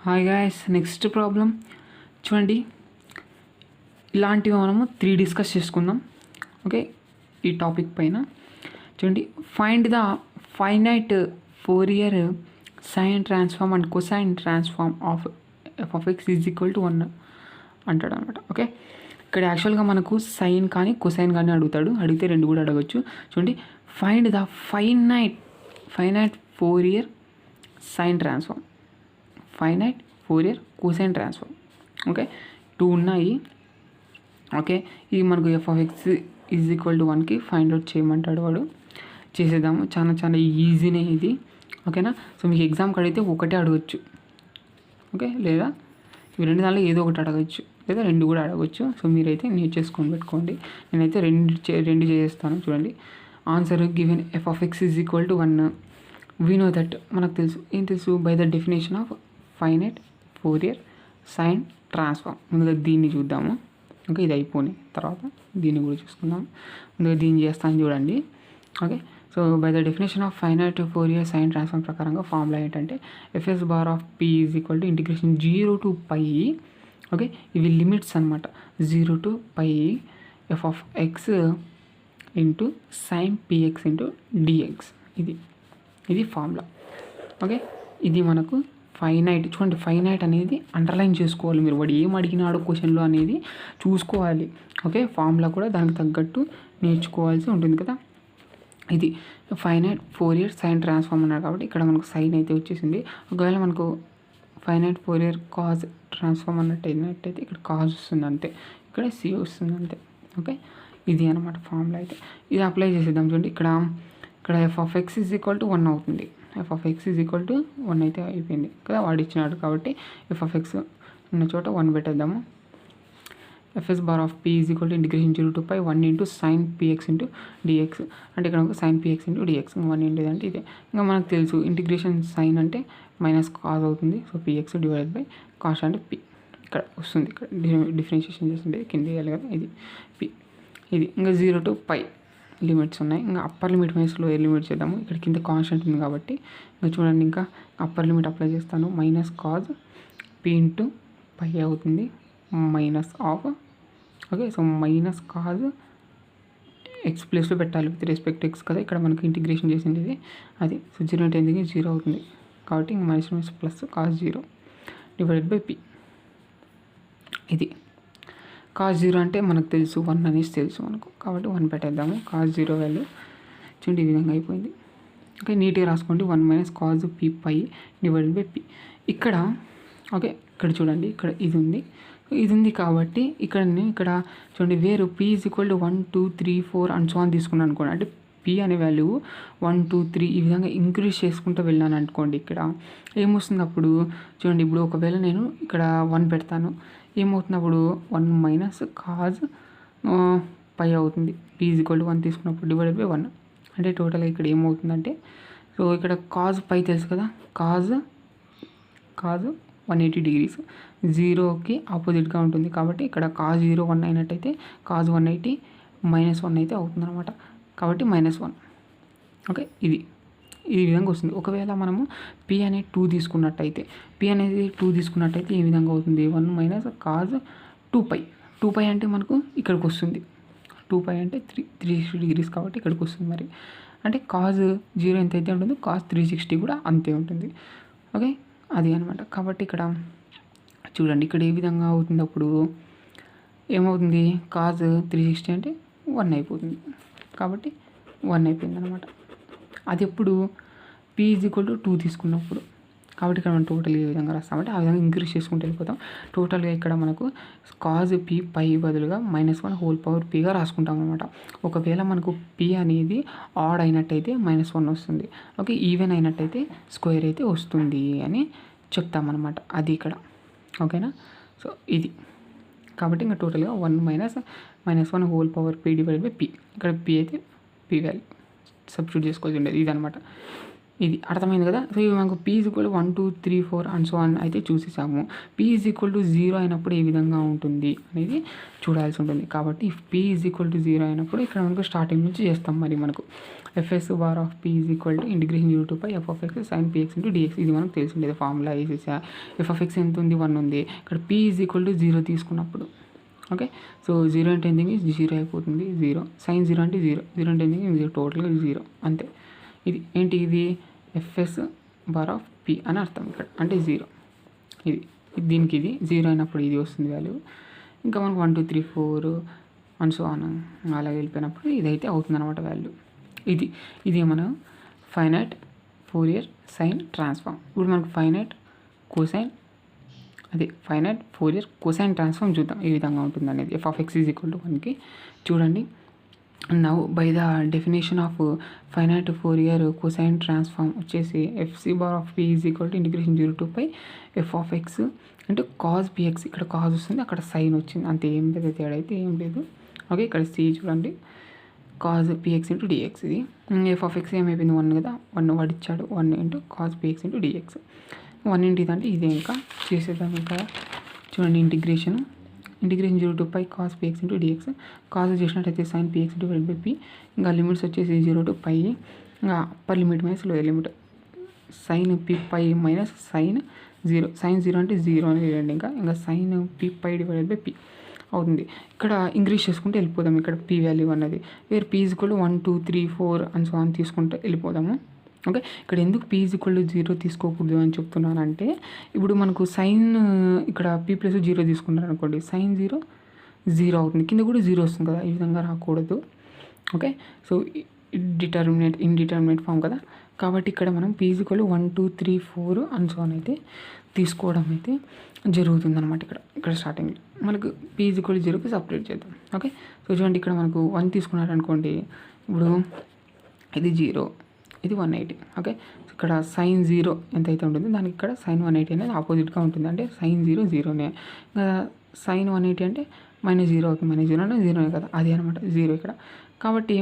Hi guys, next problem చూడండి. ఇలాంటివి మనము 3 డిస్కస్ చేసుకుందాం. ఓకే, ఈ టాపిక్ పైన చూడండి. Find the finite Fourier sine transform and cosine transform of f(x) = 1 అంటాడు అనమాట. ఓకే, ఇక్కడ యాక్చువల్గా మనకు సైన్ కానీ కొసైన్ కానీ అడిగితే రెండు కూడా అడగచ్చు. చూడండి, find the finite Fourier sine transform, finite Fourier cosine transform. Okay, 2 ఉన్నాయి. ఓకే, ఇది మనకు f(x) = 1కి ఫైండ్ అవుట్ చేయమంటాడు వాడు. చేసేద్దాము. చాలా ఈజీనే ఇది. ఓకేనా. సో మీకు ఎగ్జామ్కి అడిగితే ఒకటే అడగచ్చు. ఓకే, లేదా ఇవి రెండు దానిలో ఏదో ఒకటి అడగచ్చు, లేదా రెండు కూడా అడగచ్చు. సో మీరైతే నేర్చేసుకొని పెట్టుకోండి. నేనైతే రెండు చేసేస్తాను. చూడండి, answer given f(x) = 1. We know that, మనకు తెలుసు. ఏం తెలుసు? By the definition of finite Fourier sine transform. ముందుగా దీన్ని చూద్దాము. ఓకే, ఇది అయిపోయి తర్వాత దీన్ని కూడా చూసుకుందాం. ముందుగా దీన్ని చేస్తాను చూడండి. Okay, so by the definition of finite Fourier sine transform ప్రకారంగా ఫార్ములా ఏంటంటే f(p) ఇంటిగ్రేషన్ 0 to π. ఓకే, ఇవి లిమిట్స్ అనమాట. 0 to π f(x) into sin px into dx. ఇది ఫార్ములా. ఓకే, ఇది మనకు ఫైనైట్. చూడండి, ఫైనైట్ అనేది అండర్లైన్ చేసుకోవాలి మీరు. వాడు ఏం అడిగినాడో క్వశ్చన్లో అనేది చూసుకోవాలి. ఓకే, ఫార్ములా కూడా దానికి తగ్గట్టు నేర్చుకోవాల్సి ఉంటుంది కదా. ఇది ఫైనైట్ ఫోరియర్ సైన్ ట్రాన్స్ఫార్మ్ అన్నారు కాబట్టి ఇక్కడ మనకు సైన్ అయితే వచ్చేసింది. ఒకవేళ మనకు ఫైనైట్ ఫోరియర్ కాజ్ ట్రాన్స్ఫార్మ్ అన్నట్టయితే ఇక్కడ కాజ్ వస్తుంది అంతే, ఇక్కడ సి వస్తుంది అంతే. ఓకే, ఇది అనమాట ఫార్ములా. అయితే ఇది అప్లై చేసేద్దాం. చూడండి, ఇక్కడ f(x) = 1 అవుతుంది. f(x) = 1 అయితే అయిపోయింది కదా, వాడు ఇచ్చినాడు కాబట్టి f(x) ఉన్న చోట 1 పెట్టేద్దాము. f(p) integration 0 to π 1 into sin px into dx. అంటే ఇక్కడ sin px into dx 1 into అంటే ఇదే. ఇంకా మనకు తెలుసు ఇంటిగ్రేషన్ సైన్ అంటే మైనస్ కాజ్ అవుతుంది. So px divided by cost అంటే p ఇక్కడ వస్తుంది. ఇక్కడ డిఫరెన్షియేషన్ చేస్తుంటే కింద వేయాలి కదా, ఇది p. ఇది ఇంకా 0 to π లిమిట్స్ ఉన్నాయి. ఇంకా upper limit minus lower limit చేద్దాము. ఇక్కడ కింద కాన్స్టెంట్ ఉంది కాబట్టి ఇంకా చూడండి, ఇంకా అప్పర్ లిమిట్ అప్లై చేస్తాను. మైనస్ కాజ్ p ఇంటూ π అవుతుంది minus of. Okay, so minus cause X ప్లేస్లో పెట్టాలి విత్ రెస్పెక్ట్ ఎక్స్ కదా. ఇక్కడ మనకి ఇంటిగ్రేషన్ చేసింది ఇది అది. సో 0 అంటే ఎందుకు 0 అవుతుంది కాబట్టి ఇంకా minus plus cause 0 divided by p. ఇది కాజ్ 0 అంటే మనకు తెలుసు 1 అనేసి తెలుసు మనకు, కాబట్టి 1 పెట్టేద్దాము. కాజ్ 0 వాల్యూ చూడండి ఈ విధంగా అయిపోయింది. ఓకే, నీట్గా రాసుకోండి. 1 minus cos p π divided by p. ఇక్కడ ఓకే, ఇక్కడ చూడండి, ఇక్కడ ఇది ఉంది కాబట్టి ఇక్కడ చూడండి వేరు p = 1 2 3 4 అండ్ సో అని తీసుకున్నాను అనుకోండి. అంటే p అనే వాల్యూ 1 2 3 ఈ విధంగా ఇంక్రీజ్ చేసుకుంటూ వెళ్ళాను అనుకోండి. ఇక్కడ ఏమొస్తుంది అప్పుడు చూడండి, ఇప్పుడు ఒకవేళ నేను ఇక్కడ 1 పెడతాను, ఏమవుతుంది అప్పుడు 1 మైనస్ కాజ్ π అవుతుంది. p = 1 తీసుకున్నప్పుడు డివైడెడ్ బై 1. అంటే టోటల్గా ఇక్కడ ఏమవుతుందంటే, సో ఇక్కడ కాజ్ π తెలుసు కదా, కాజ్ 180 degrees 0కి ఆపోజిట్గా ఉంటుంది కాబట్టి ఇక్కడ కాజ్ 0 1 అయినట్టయితే కాజ్ 180 -1 అయితే అవుతుంది అనమాట. కాబట్టి -1. ఓకే, ఇది ఈ విధంగా వస్తుంది. ఒకవేళ మనము p అనేది 2 తీసుకున్నట్టయితే ఈ విధంగా అవుతుంది. 1 మైనస్ కాజ్ 2π అంటే మనకు ఇక్కడికి వస్తుంది. 2π అంటే 360 degrees కాబట్టి ఇక్కడికి వస్తుంది. మరి అంటే కాజ్ 0 ఎంత అయితే ఉంటుందో కాజ్ 360 కూడా అంతే ఉంటుంది. ఓకే, అది అనమాట. కాబట్టి ఇక్కడ చూడండి, ఇక్కడ ఏ విధంగా అవుతుంది అప్పుడు ఏమవుతుంది, కాజ్ 360 అంటే 1 అయిపోతుంది కాబట్టి 1 అయిపోయింది అనమాట. అది ఎప్పుడు p = 2 తీసుకున్నప్పుడు. కాబట్టి ఇక్కడ మనం టోటల్ ఏ విధంగా రాస్తామంటే ఆ విధంగా ఇంక్రీజ్ చేసుకుంటూ వెళ్ళిపోతాం. టోటల్గా ఇక్కడ మనకు కాజ్ p π బదులుగా -1/p రాసుకుంటాం అనమాట. ఒకవేళ మనకు p అనేది ఆడ్ అయినట్టయితే -1 వస్తుంది. ఓకే, ఈవెన్ అయినట్టయితే స్క్వేర్ అయితే వస్తుంది అని చెప్తామన్నమాట. అది ఇక్కడ. ఓకేనా. సో ఇది కాబట్టి ఇంకా టోటల్గా 1 -1/p డివైడెడ్ బై p. ఇక్కడ p అయితే p వాల్యూ సబ్స్టిట్యూట్ చేసుకోవాల్సి ఉండేది. ఇదనమాట. ఇది అర్థమైంది కదా. సో ఇవి మనకు p = 1 2 3 4 అండ్ సో ఆన్ అయితే చూసేసాము. p = 0 అయినప్పుడు ఏ విధంగా ఉంటుంది అనేది చూడాల్సి ఉంటుంది. కాబట్టి if p = 0 అయినప్పుడు ఇక్కడ మనకు స్టార్టింగ్ నుంచి చేస్తాం. మరి మనకు fs bar of p integration 0 to f of x sin px into dx. ఇది మనకు తెలిసిండేది ఫార్ములా వేసేసా. f of x ఎంత ఉంది, 1 ఉంది. ఇక్కడ p = 0 తీసుకున్నప్పుడు ఓకే. సో 0 అంటే ఏంటి, 0 అయిపోతుంది. 0 sin 0 అంటే 0, 0 అంటే ఏంటి, 0 టోటల్గా 0 అంతే. ఇది ఏంటి, ఇది fs బార్ ఆఫ్ p అని అర్థం ఇక్కడ, అంటే 0. ఇది దీనికి ఇది 0 అయినప్పుడు ఇది వస్తుంది వాల్యూ. ఇంకా మనకు 1 2 3 4 అండ్ సో ఆన్ అలా వెళ్ళిపోయినప్పుడు ఇదైతే అవుతుంది అనమాట వాల్యూ. ఇది మనం ఫైనైట్ ఫోరియర్ సైన్ ట్రాన్స్ఫార్మ్. ఇప్పుడు మనకు ఫైనైట్ ఫోరియర్ కోసైన్ ట్రాన్స్ఫార్మ్ చూద్దాం ఏ విధంగా ఉంటుంది అనేది. f of x = 1కి చూడండి. Now by the definition of finite Fourier cosine transform వచ్చేసి fc bar of p integration 0 to f of x అంటే కాస్ px. ఇక్కడ కాస్ వస్తుంది, అక్కడ సైన్ వచ్చింది, అంతే, ఏం లేదు, తేడా అయితే ఏం లేదు. ఓకే, ఇక్కడ c చూడండి, కాస్ px into dx. ఇది f of x ఏమైపోయింది, 1 కదా, 1 వాడిచ్చాడు, 1 into cos px into dx. 1 into ఇదంటే ఇదే, ఇంకా చేసేద్దాం. ఇంకా చూడండి, integration 0 to cos px into dx. Cos చేసినట్టయితే sin px divided by p. ఇంకా లిమిట్స్ వచ్చేసి 0 to ఇంకా upper limit minus lower limit sin p minus sin 0. sin 0 అంటే 0 అని వేయండి. ఇంకా sin p divided by p అవుతుంది. ఇక్కడ ఇంక్రీజ్ చేసుకుంటే వెళ్ళిపోదాం. ఇక్కడ p వాల్యూ అన్నది వేరే p = 1 2 3 4 అండ్ సో ఆన్ తీసుకుంటే వెళ్ళిపోదాము. ఓకే, ఇక్కడ ఎందుకు p = 0 తీసుకోకూడదు అని చెప్తున్నానంటే, ఇప్పుడు మనకు సైన్ ఇక్కడ p + 0 తీసుకున్నారు అనుకోండి, sin 0 0 అవుతుంది, కింద కూడా 0 వస్తుంది కదా, ఈ విధంగా రాకూడదు. ఓకే, సో ఇండిటర్మినేట్ ఫామ్ కదా, కాబట్టి ఇక్కడ మనం p = 1 2 3 4 అండ్ సో ఆన్ అయితే తీసుకోవడం అయితే జరుగుతుంది అనమాట. ఇక్కడ స్టార్టింగ్లో మనకు p = 0కి సపరేట్ చేద్దాం. ఓకే, సో చూడండి, ఇక్కడ మనకు 1 తీసుకున్నారనుకోండి, ఇప్పుడు ఇది 0, ఇది 180. ఓకే, ఇక్కడ sin 0 ఎంత అయితే ఉంటుందో దానికి ఇక్కడ sin 180 అనేది ఆపోజిట్గా ఉంటుంది, అంటే sin 0 0నే. ఇంకా sin 180 అంటే -0 అవుతుంది, -0 అంటే 0నే కదా, అది అనమాట 0 ఇక్కడ. కాబట్టి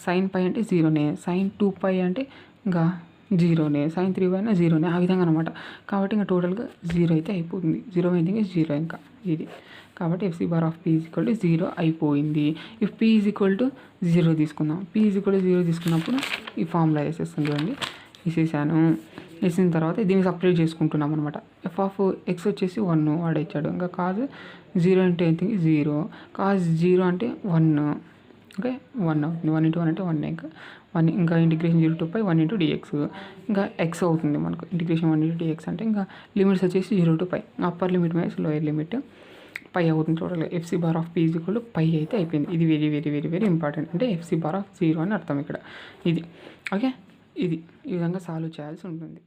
sin π అంటే 0నే, sin 2π అంటే ఇంకా 0నే, sin 3π అయినా 0నే, ఆ విధంగా అనమాట. కాబట్టి ఇంకా టోటల్గా 0 అయితే అయిపోతుంది. 0 అయితే 0 ఇంకా ఇది. కాబట్టి fc బార్ ఆఫ్ p = 0 అయిపోయింది. if p = 0 తీసుకుందాం, p = 0 తీసుకున్నప్పుడు ఈ ఫార్ములా వేసేస్తుంది చూడండి, వేసిన తర్వాత దీన్ని సపరేట్ చేసుకుంటున్నాం అనమాట. f of x వచ్చేసి 1 వాడిచ్చాడు, ఇంకా cos 0 అంటే 0, cos 0 అంటే 1. ఓకే, 1 అవుతుంది, 1 into 1 అంటే 1, ఇంకా 1, ఇంకా ఇంటిగ్రేషన్ 0 to 1 into dx, ఇంకా x అవుతుంది మనకు. ఇంటిగ్రేషన్ 1 into dx అంటే ఇంకా లిమిట్స్ వచ్చేసి 0 to upper limit minus lower limit π అవుతుంది. టోటల్గా fc బార్ ఆఫ్ p = π అయితే అయిపోయింది. ఇది very very very very important, అంటే fc బార్ ఆఫ్ 0 అని అర్థం ఇక్కడ. ఇది ఓకే, ఈ విధంగా సాల్వ్ చేయాల్సి ఉంటుంది.